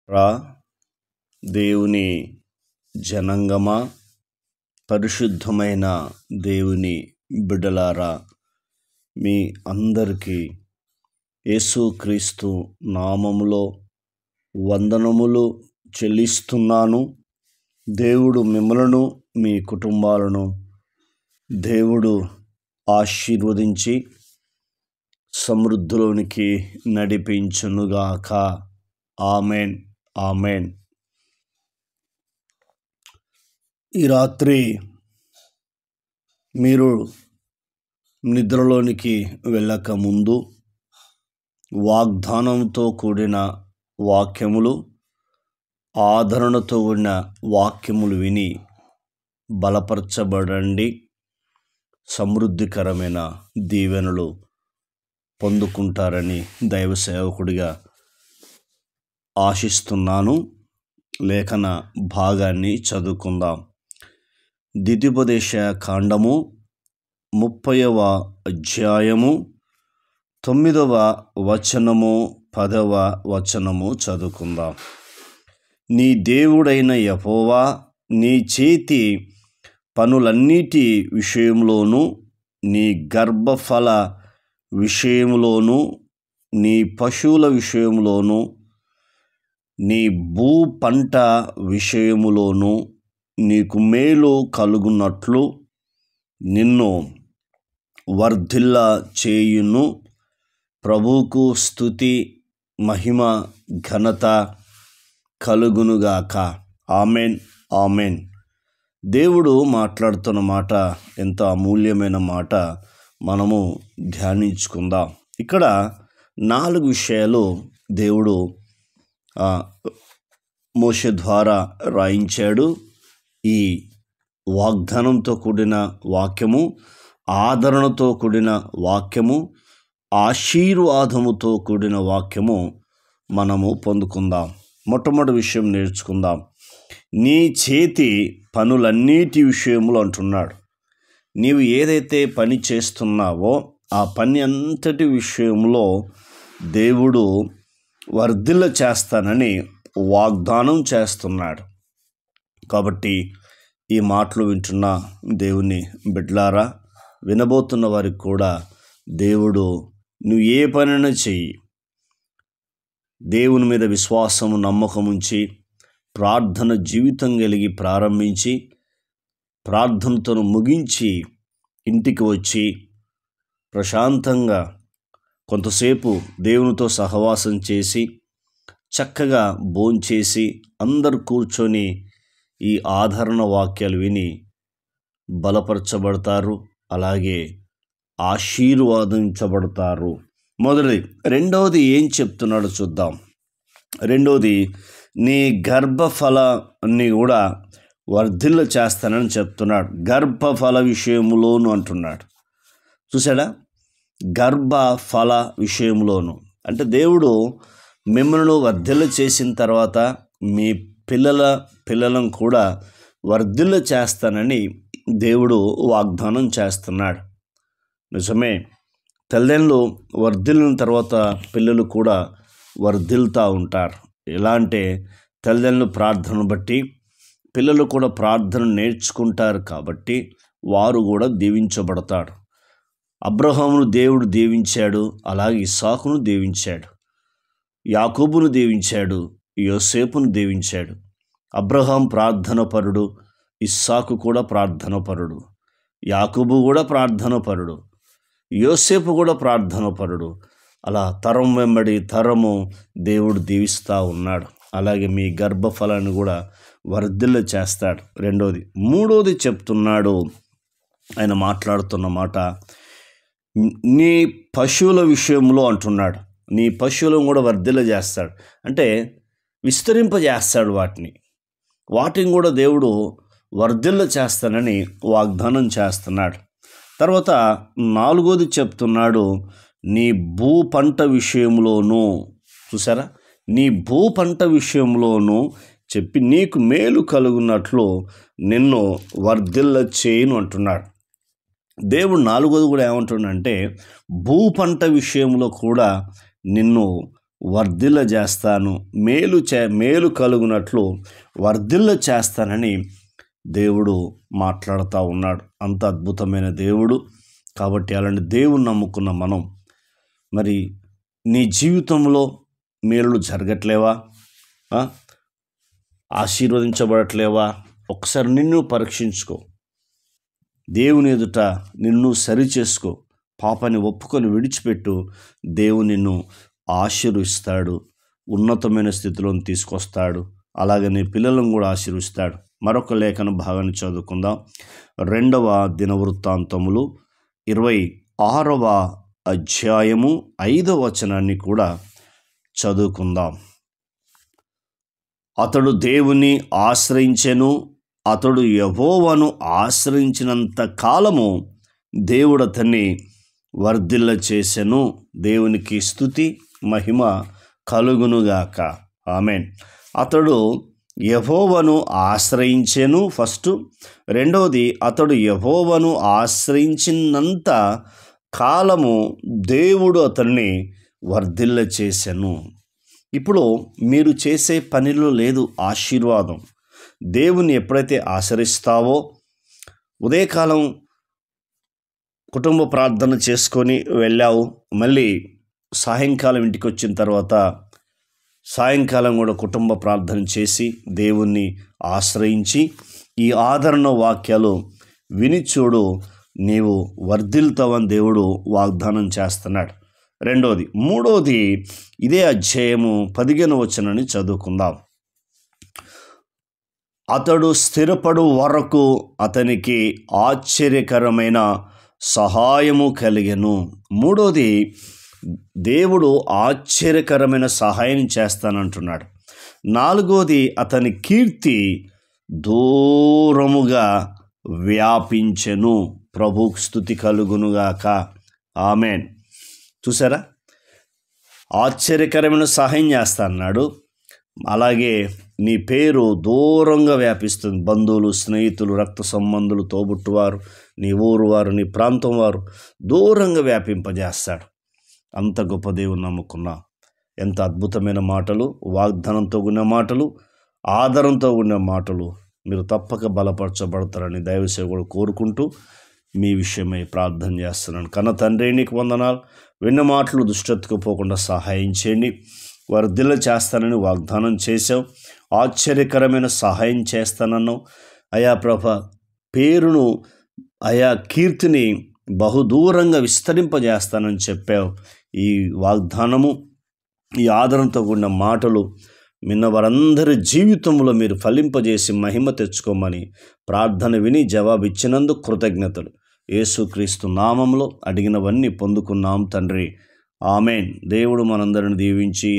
రా దేవుని జనంగమా, పరిశుద్ధమైన దేవుని బిడ్డలారా, మీ అందరికీ యేసుక్రీస్తు నామములో వందనములు చెల్లిస్తున్నాను. దేవుడు మిమ్మలను మీ కుటుంబాలను దేవుడు ఆశీర్వదించి సమృద్ధిలోనికి నడిపించునుగాక. Amen, amen. ఈ రాత్రి మీరు నిద్రలోనికి వెళ్ళక ముందు వాగ్దానంతో కూడిన వాక్యములు, ఆదరణతో కూడిన వాక్యములు విని బలపరచబడండి. సమృద్ధికరమైన దీవెనలు పొందుకుంటారని దైవ సేవకుడిగా ఆశిస్తున్నాను. లేఖన భాగాన్ని చదువుకుందాం. ద్వితీయోపదేశ కాండము 30వ అధ్యాయము 9వ వచనము 10వ వచనము చదువుకుందాం. నీ దేవుడైన యెహోవా నీ చేతి పనులన్నిటి విషయంలోనూ, నీ గర్భఫల విషయంలోనూ, నీ పశువుల విషయంలోనూ, నీ భూ పంట విషయములోనూ నీకు మేలు కలుగునట్లు నిన్ను వర్ధిల్ల చేయును. ప్రభువుకు స్తుతి, మహిమ, ఘనత కలుగునుగాక. Amen, amen. దేవుడు మాట్లాడుతున్న మాట ఎంత అమూల్యమైన మాట, మనము ధ్యానించుకుందాం. ఇక్కడ 4 విషయాలు దేవుడు మోషే ద్వారా రాయించాడు. ఈ వాగ్దానంతో కూడిన వాక్యము, ఆదరణతో కూడిన వాక్యము, ఆశీర్వాదముతో కూడిన వాక్యము మనము పొందుకుందాం. మొట్టమొదటి విషయం నేర్చుకుందాం. నీ చేతి పనులన్నిటి విషయములు అంటున్నాడు. నీవు ఏదైతే పని చేస్తున్నావో ఆ పని అంతటి విషయంలో దేవుడు వర్ధిల్ల చేస్తానని వాగ్దానం చేస్తున్నాడు. కాబట్టి ఈ మాటలు వింటున్న దేవుని బిడ్డలారా, వినబోతున్న వారికి కూడా దేవుడు నువ్వు ఏ పనైనా చెయ్యి, దేవుని మీద విశ్వాసము, నమ్మకం ఉంచి ప్రార్థన జీవితం కలిగి ప్రారంభించి ప్రార్థనతో ముగించి ఇంటికి వచ్చి ప్రశాంతంగా కొంతసేపు దేవునితో సహవాసం చేసి చక్కగా భోంచేసి అందరూ కూర్చొని ఈ ఆదరణ వాక్యాలు విని బలపరచబడతారు, అలాగే ఆశీర్వాదించబడతారు. మొదటిది. రెండవది ఏం చెప్తున్నాడో చూద్దాం. రెండవది, నీ గర్భఫలాన్ని కూడా వర్ధిల్ల చేస్తానని చెప్తున్నాడు. గర్భఫల విషయంలోను అంటున్నాడు. చూసాడా? గర్భఫల విషయంలోను అంటే దేవుడు మిమ్మల్ని వర్ధిల్ల చేసిన తర్వాత మీ పిల్లలను కూడా వర్ధిల్ల చేస్తానని దేవుడు వాగ్దానం చేస్తున్నాడు. నిజమే, తల్లిదండ్రులు వర్ధిల్లిన తర్వాత పిల్లలు కూడా వర్ధిల్లుతూ ఉంటారు. ఎలా అంటే తల్లిదండ్రుల ప్రార్థనను బట్టి పిల్లలు కూడా ప్రార్థన నేర్చుకుంటారు, కాబట్టి వారు కూడా దీవించబడతాడు. అబ్రహామును దేవుడు దీవించాడు, అలాగే ఇస్సాకును దీవించాడు, యాకోబును దీవించాడు, యోసేపును దీవించాడు. అబ్రహాం ప్రార్థనపరుడు, ఇస్సాకు కూడా ప్రార్థనపరుడు, యాకోబు కూడా ప్రార్థనపరుడు, యోసేపు కూడా ప్రార్థనపరుడు. అలా తరం వెంబడి తరము దేవుడు దీవిస్తూ ఉన్నాడు. అలాగే మీ గర్భఫలాన్ని కూడా వర్ధిల్ల చేస్తాడు. రెండోది. మూడోది చెప్తున్నాడు, ఆయన మాట్లాడుతున్న మాట, నీ పశువుల విషయంలో అంటున్నాడు. నీ పశువులను కూడా వర్ధిల్ల చేస్తాడు, అంటే విస్తరింపజేస్తాడు. వాటిని కూడా దేవుడు వర్ధిల్ల చేస్తానని వాగ్దానం చేస్తున్నాడు. తర్వాత 4వది చెప్తున్నాడు, నీ భూ పంట విషయంలోనూ. చూసారా? నీ భూ పంట విషయంలోనూ చెప్పి నీకు మేలు కలుగున్నట్లు నిన్ను వర్ధిల్ల చేయును అంటున్నాడు. దేవుడు 4వది కూడా ఏమంటున్నాడంటే భూ పంట విషయంలో కూడా నిన్ను వర్ధిల్ల చేస్తాను, మేలు కలుగునట్లు వర్ధిల్ల చేస్తానని దేవుడు మాట్లాడుతూ ఉన్నాడు. అంత అద్భుతమైన దేవుడు. కాబట్టి అలాంటి దేవుని నమ్ముకున్న మనం మరి నీ జీవితంలో మేలు జరగట్లేవా? ఆశీర్వదించబడట్లేవా? ఒకసారి నిన్ను పరీక్షించుకో. దేవుని ఎదుట నిన్ను సరిచేసుకో. పాపాన్ని ఒప్పుకొని విడిచిపెట్టు. దేవుడు నిన్ను ఆశీర్వదిస్తాడు, ఉన్నతమైన స్థితిలోని తీసుకొస్తాడు. అలాగే నీ పిల్లలను కూడా ఆశీర్వదిస్తాడు. మరొక లేఖన భాగాన్ని చదువుకుందాం. 2వ దినవృత్తాంతములు 26వ అధ్యాయము 5వ వచనాన్ని కూడా చదువుకుందాం. అతడు దేవుని ఆశ్రయించెను, అతడు యెహోవాను ఆశ్రయించినంత కాలము దేవుడు అతన్ని వర్ధిల్ల చేసెను. దేవునికి స్తుతి మహిమ కలుగునుగాక. ఆమేన్. అతడు యెహోవాను ఆశ్రయించెను ఫస్ట్. రెండవది, అతడు యెహోవాను ఆశ్రయించినంత కాలము దేవుడు అతన్ని వర్ధిల్ల చేసెను. ఇప్పుడు మీరు చేసే పనిలో లేదు ఆశీర్వాదం. దేవుని ఎప్పుడైతే ఆశ్రయిస్తావో, ఉదయకాలం కుటుంబ ప్రార్థన చేసుకొని వెళ్ళావు, మళ్ళీ సాయంకాలం ఇంటికి వచ్చిన తర్వాత సాయంకాలం కూడా కుటుంబ ప్రార్థన చేసి దేవుణ్ణి ఆశ్రయించి ఈ ఆదరణ వాక్యాలు విని చూడు, నీవు వర్ధిల్తావని దేవుడు వాగ్దానం చేస్తున్నాడు. రెండవది. మూడవది, ఇదే అధ్యాయము 15వ వచనాన్ని చదువుకుందాం. అతడు స్థిరపడు వరకు అతనికి ఆశ్చర్యకరమైన సహాయము కలిగెను. మూడోది, దేవుడు ఆశ్చర్యకరమైన సహాయం చేస్తానంటున్నాడు. నాలుగోది, అతని కీర్తి దూరముగా వ్యాపించెను. ప్రభువుకు స్తుతి కలుగునుగాక. ఆమేన్. చూసారా, ఆశ్చర్యకరమైన సహాయం చేస్తా అన్నాడు. అలాగే నీ పేరు దూరంగా వ్యాపిస్తుంది. బంధువులు, స్నేహితులు, రక్త సంబంధులు, తోబుట్టువారు, నీ ఊరు వారు, నీ ప్రాంతం వారు దూరంగా వ్యాపింపజేస్తాడు. అంత గొప్ప దేవుని నమ్ముకున్నా. ఎంత అద్భుతమైన మాటలు, వాగ్దానంతో ఉన్న మాటలు, ఆదరంతో ఉన్న మాటలు. మీరు తప్పక బలపరచబడతారని దైవసేవకుడు కోరుకుంటూ మీ విషయమై ప్రార్థన చేస్తున్నాను. కన్న తండ్రి, నీకు వందనాలు. విన్న మాటలు దుష్టతకు పోకుండా సహాయం చేయండి. వర్ధిల్ల చేస్తానని వాగ్దానం చేశావు. ఆశ్చర్యకరమైన సహాయం చేస్తానన్నావు. అయా ప్రభ, పేరును, అయా కీర్తిని బహుదూరంగా విస్తరింపజేస్తానని చెప్పావు. ఈ వాగ్దానము, ఈ ఆదరణతో కూడిన మాటలు విన్న వారందరి జీవితంలో మీరు ఫలింపజేసి మహిమ తెచ్చుకోమని ప్రార్థన విని జవాబిచ్చినందుకు కృతజ్ఞతలు. యేసుక్రీస్తు నామంలో అడిగినవన్నీ పొందుకున్నాం తండ్రి. ఆమేన్. దేవుడు మనందరిని దీవించి